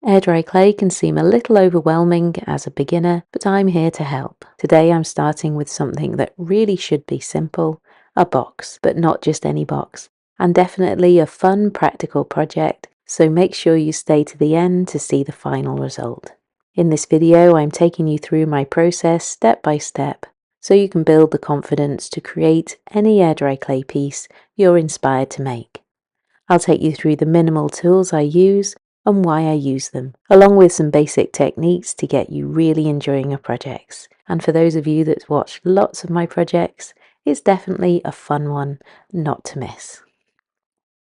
Air dry clay can seem a little overwhelming as a beginner, but I'm here to help. Today I'm starting with something that really should be simple, a box, but not just any box, and definitely a fun practical project, so make sure you stay to the end to see the final result. In this video I'm taking you through my process step by step, so you can build the confidence to create any air dry clay piece you're inspired to make. I'll take you through the minimal tools I use and why I use them, along with some basic techniques to get you really enjoying your projects. And for those of you that watch lots of my projects, it's definitely a fun one not to miss.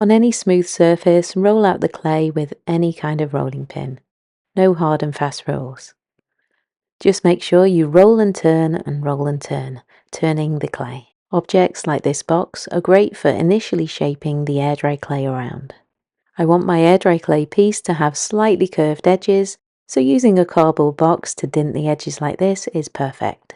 On any smooth surface, roll out the clay with any kind of rolling pin. No hard and fast rolls. Just make sure you roll and turn, turning the clay. Objects like this box are great for initially shaping the air dry clay around. I want my air dry clay piece to have slightly curved edges, so using a cardboard box to dint the edges like this is perfect.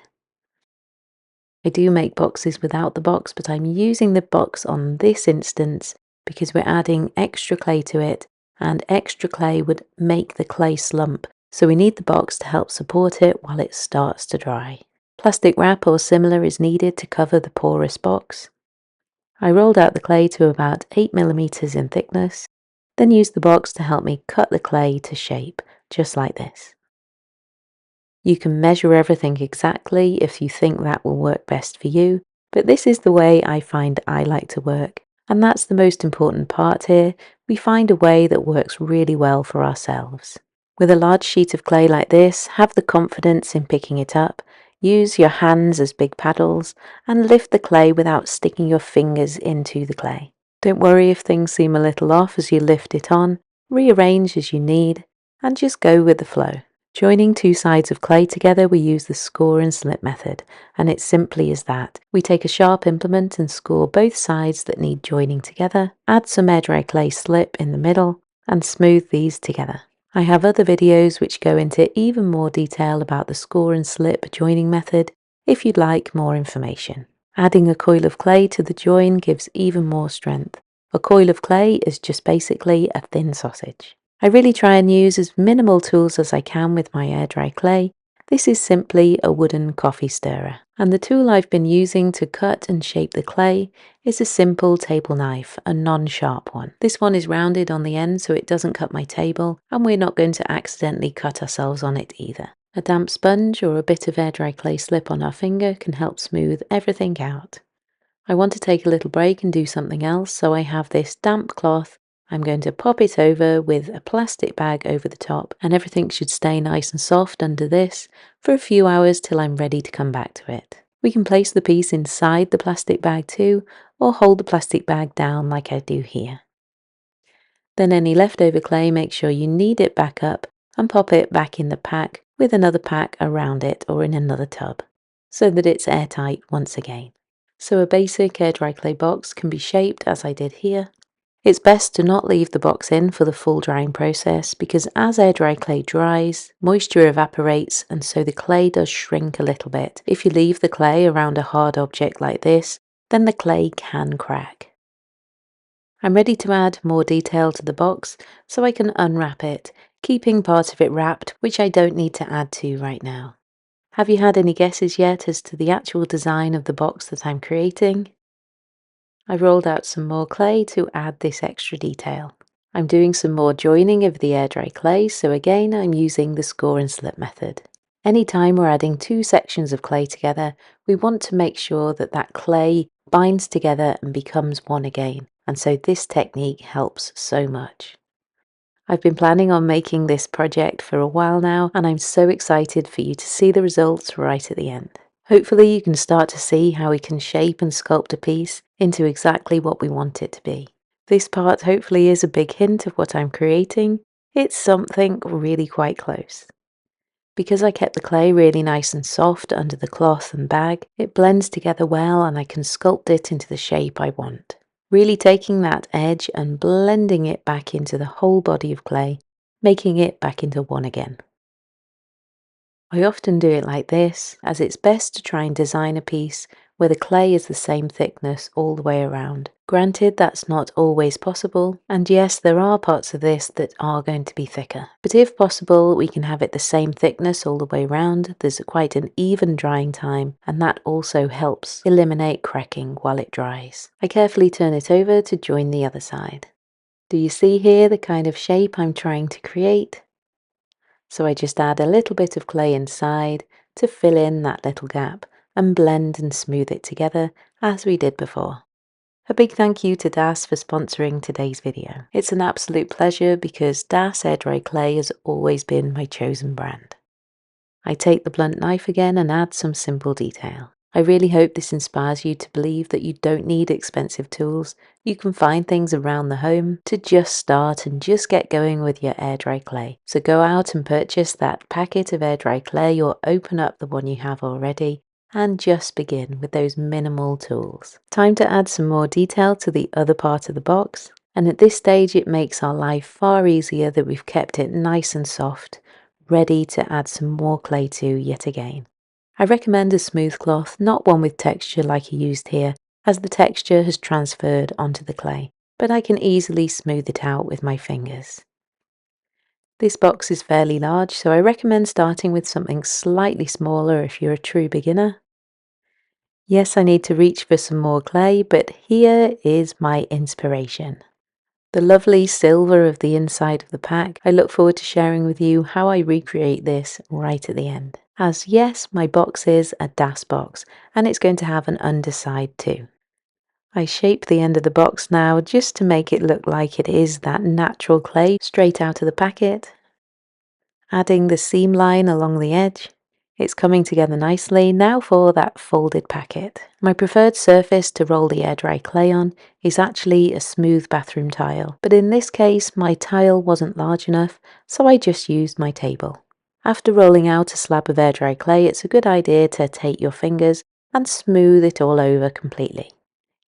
I do make boxes without the box, but I'm using the box on this instance because we're adding extra clay to it, and extra clay would make the clay slump, so we need the box to help support it while it starts to dry. Plastic wrap or similar is needed to cover the porous box. I rolled out the clay to about 8mm in thickness, then used the box to help me cut the clay to shape, just like this. You can measure everything exactly if you think that will work best for you, but this is the way I find I like to work, and that's the most important part here. We find a way that works really well for ourselves. With a large sheet of clay like this, have the confidence in picking it up, use your hands as big paddles, and lift the clay without sticking your fingers into the clay. Don't worry if things seem a little off as you lift it on, rearrange as you need, and just go with the flow. Joining two sides of clay together, we use the score and slip method, and it's simply as that. We take a sharp implement and score both sides that need joining together, add some air dry clay slip in the middle, and smooth these together. I have other videos which go into even more detail about the score and slip joining method if you'd like more information. Adding a coil of clay to the join gives even more strength. A coil of clay is just basically a thin sausage. I really try and use as minimal tools as I can with my air dry clay. This is simply a wooden coffee stirrer, and the tool I've been using to cut and shape the clay is a simple table knife, a non-sharp one. This one is rounded on the end so it doesn't cut my table, and we're not going to accidentally cut ourselves on it either. A damp sponge or a bit of air dry clay slip on our finger can help smooth everything out. I want to take a little break and do something else, so I have this damp cloth. I'm going to pop it over with a plastic bag over the top, and everything should stay nice and soft under this for a few hours till I'm ready to come back to it. We can place the piece inside the plastic bag too, or hold the plastic bag down like I do here. Then any leftover clay, make sure you knead it back up and pop it back in the pack with another pack around it or in another tub, so that it's airtight once again. So a basic air dry clay box can be shaped as I did here. It's best to not leave the box in for the full drying process because as air dry clay dries, moisture evaporates and so the clay does shrink a little bit. If you leave the clay around a hard object like this, then the clay can crack. I'm ready to add more detail to the box so I can unwrap it, keeping part of it wrapped, which I don't need to add to right now. Have you had any guesses yet as to the actual design of the box that I'm creating? I've rolled out some more clay to add this extra detail. I'm doing some more joining of the air dry clay, so again I'm using the score and slip method. Anytime we're adding two sections of clay together, we want to make sure that that clay binds together and becomes one again, and so this technique helps so much. I've been planning on making this project for a while now, and I'm so excited for you to see the results right at the end. Hopefully you can start to see how we can shape and sculpt a piece into exactly what we want it to be. This part hopefully is a big hint of what I'm creating. It's something really quite close. Because I kept the clay really nice and soft under the cloth and bag, it blends together well and I can sculpt it into the shape I want. Really taking that edge and blending it back into the whole body of clay, making it back into one again. I often do it like this, as it's best to try and design a piece where the clay is the same thickness all the way around. Granted, that's not always possible, and yes, there are parts of this that are going to be thicker. But if possible, we can have it the same thickness all the way around. There's quite an even drying time, and that also helps eliminate cracking while it dries. I carefully turn it over to join the other side. Do you see here the kind of shape I'm trying to create? So I just add a little bit of clay inside to fill in that little gap and blend and smooth it together as we did before. A big thank you to Das for sponsoring today's video. It's an absolute pleasure because Das air dry clay has always been my chosen brand. I take the blunt knife again and add some simple detail. I really hope this inspires you to believe that you don't need expensive tools. You can find things around the home to just start and just get going with your air dry clay. So go out and purchase that packet of air dry clay or open up the one you have already and just begin with those minimal tools. Time to add some more detail to the other part of the box. And at this stage it makes our life far easier that we've kept it nice and soft, ready to add some more clay to yet again. I recommend a smooth cloth, not one with texture like I used here, as the texture has transferred onto the clay, but I can easily smooth it out with my fingers. This box is fairly large, so I recommend starting with something slightly smaller if you're a true beginner. Yes, I need to reach for some more clay, but here is my inspiration. The lovely silver of the inside of the pack. I look forward to sharing with you how I recreate this right at the end. As yes, my box is a Das box, and it's going to have an underside too. I shape the end of the box now just to make it look like it is that natural clay straight out of the packet. Adding the seam line along the edge. It's coming together nicely. Now for that folded packet. My preferred surface to roll the air dry clay on is actually a smooth bathroom tile, but in this case my tile wasn't large enough, so I just used my table. After rolling out a slab of air dry clay, it's a good idea to take your fingers and smooth it all over completely.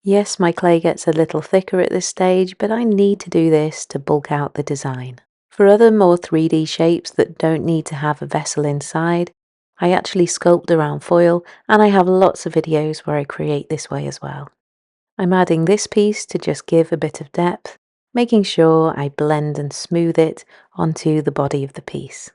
Yes, my clay gets a little thicker at this stage, but I need to do this to bulk out the design. For other more 3D shapes that don't need to have a vessel inside, I actually sculpt around foil, and I have lots of videos where I create this way as well. I'm adding this piece to just give a bit of depth, making sure I blend and smooth it onto the body of the piece.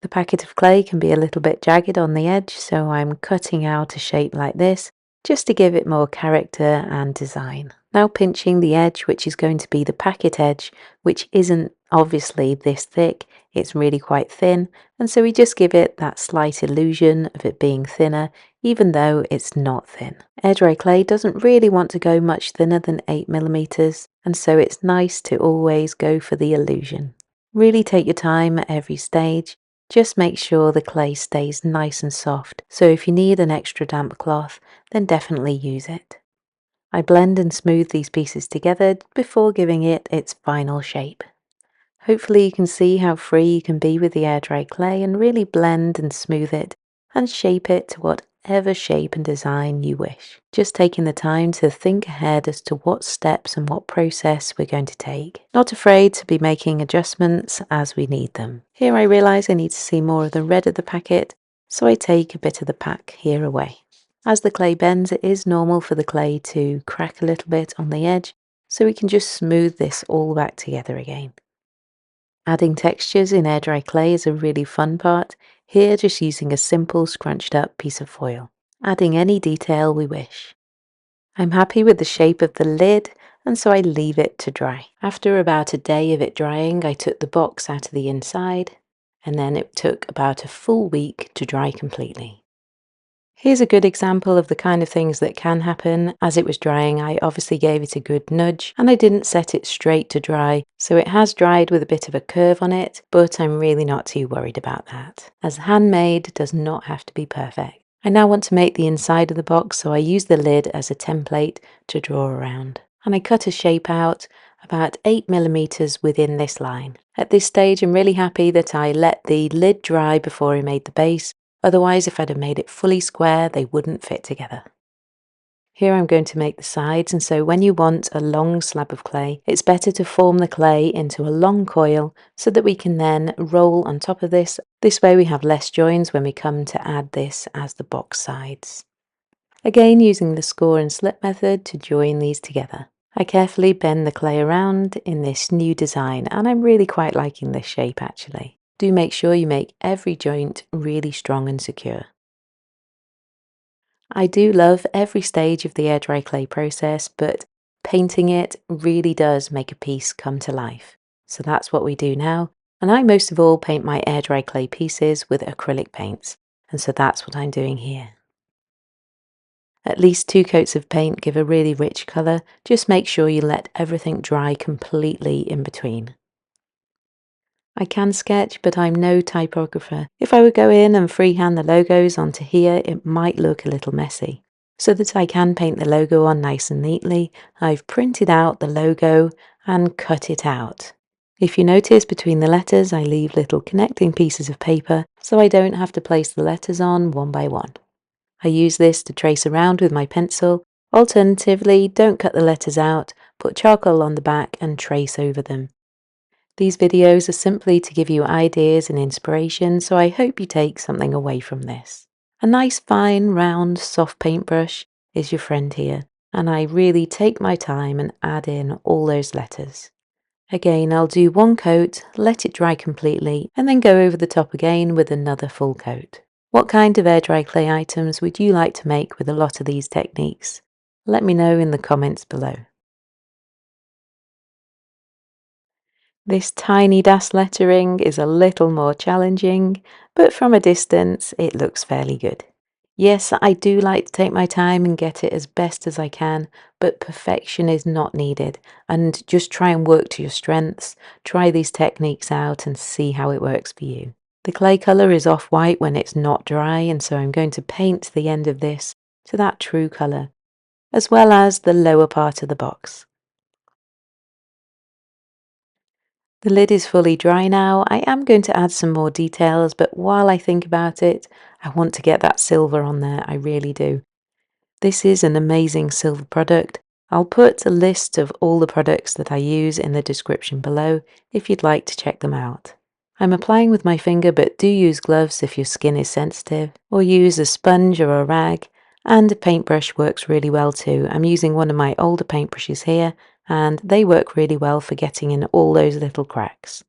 The packet of clay can be a little bit jagged on the edge, so I'm cutting out a shape like this just to give it more character and design. Now pinching the edge, which is going to be the packet edge, which isn't obviously this thick, it's really quite thin, and so we just give it that slight illusion of it being thinner, even though it's not thin. Air dry clay doesn't really want to go much thinner than 8mm, and so it's nice to always go for the illusion. Really take your time at every stage. Just make sure the clay stays nice and soft, so if you need an extra damp cloth, then definitely use it. I blend and smooth these pieces together before giving it its final shape. Hopefully you can see how free you can be with the air dry clay and really blend and smooth it and shape it to whatever shape and design you wish. Just taking the time to think ahead as to what steps and what process we're going to take. Not afraid to be making adjustments as we need them. Here I realise I need to see more of the red of the packet, so I take a bit of the pack here away. As the clay bends, it is normal for the clay to crack a little bit on the edge, so we can just smooth this all back together again. Adding textures in air dry clay is a really fun part, here just using a simple scrunched up piece of foil, adding any detail we wish. I'm happy with the shape of the lid, and so I leave it to dry. After about a day of it drying, I took the box out of the inside, and then it took about a full week to dry completely. Here's a good example of the kind of things that can happen. As it was drying, I obviously gave it a good nudge and I didn't set it straight to dry, so it has dried with a bit of a curve on it, but I'm really not too worried about that, as handmade does not have to be perfect. I now want to make the inside of the box, so I use the lid as a template to draw around, and I cut a shape out about 8mm within this line. At this stage, I'm really happy that I let the lid dry before I made the base. Otherwise, if I'd have made it fully square, they wouldn't fit together. Here I'm going to make the sides, and so when you want a long slab of clay, it's better to form the clay into a long coil so that we can then roll on top of this. This way we have less joins when we come to add this as the box sides. Again using the score and slip method to join these together. I carefully bend the clay around in this new design, and I'm really quite liking this shape actually. Do make sure you make every joint really strong and secure. I do love every stage of the air dry clay process, but painting it really does make a piece come to life. So that's what we do now, and I most of all paint my air dry clay pieces with acrylic paints, and so that's what I'm doing here. At least 2 coats of paint give a really rich colour. Just make sure you let everything dry completely in between. I can sketch, but I'm no typographer. If I would go in and freehand the logos onto here, it might look a little messy. So that I can paint the logo on nice and neatly, I've printed out the logo and cut it out. If you notice between the letters, I leave little connecting pieces of paper so I don't have to place the letters on one by one. I use this to trace around with my pencil. Alternatively, don't cut the letters out, put charcoal on the back and trace over them. These videos are simply to give you ideas and inspiration, so I hope you take something away from this. A nice fine, round, soft paintbrush is your friend here, and I really take my time and add in all those letters. Again, I'll do 1 coat, let it dry completely, and then go over the top again with another full coat. What kind of air dry clay items would you like to make with a lot of these techniques? Let me know in the comments below. This tiny Das lettering is a little more challenging, but from a distance it looks fairly good. Yes, I do like to take my time and get it as best as I can, but perfection is not needed, and just try and work to your strengths. Try these techniques out and see how it works for you. The clay colour is off-white when it's not dry, and so I'm going to paint the end of this to that true colour, as well as the lower part of the box. The lid is fully dry now. I am going to add some more details, but while I think about it, I want to get that silver on there, I really do. This is an amazing silver product. I'll put a list of all the products that I use in the description below if you'd like to check them out. I'm applying with my finger, but do use gloves if your skin is sensitive, or use a sponge or a rag, and a paintbrush works really well too. I'm using one of my older paintbrushes here, and they work really well for getting in all those little cracks.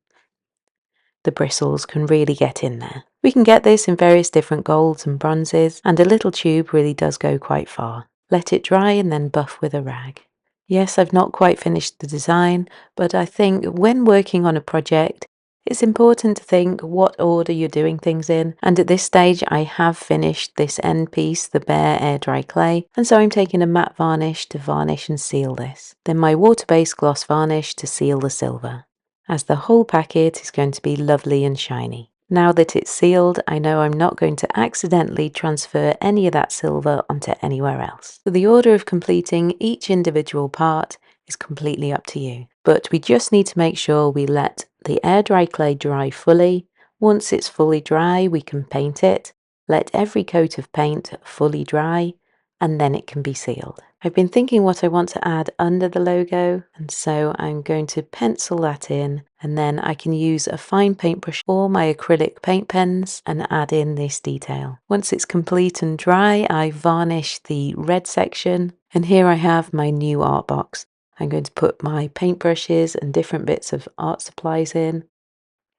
The bristles can really get in there. We can get this in various different golds and bronzes, and a little tube really does go quite far. Let it dry and then buff with a rag. Yes, I've not quite finished the design, but I think when working on a project, it's important to think what order you're doing things in, and at this stage I have finished this end piece, the bare air dry clay, and so I'm taking a matte varnish to varnish and seal this. Then my water-based gloss varnish to seal the silver, as the whole packet is going to be lovely and shiny. Now that it's sealed, I know I'm not going to accidentally transfer any of that silver onto anywhere else. So the order of completing each individual part is completely up to you. But we just need to make sure we let the air dry clay dry fully. Once it's fully dry, we can paint it. Let every coat of paint fully dry, and then it can be sealed. I've been thinking what I want to add under the logo, and so I'm going to pencil that in, and then I can use a fine paintbrush or my acrylic paint pens and add in this detail. Once it's complete and dry, I varnish the red section, and here I have my new art box. I'm going to put my paintbrushes and different bits of art supplies in,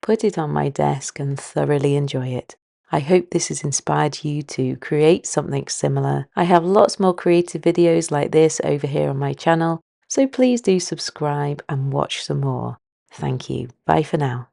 put it on my desk and thoroughly enjoy it. I hope this has inspired you to create something similar. I have lots more creative videos like this over here on my channel, so please do subscribe and watch some more. Thank you. Bye for now.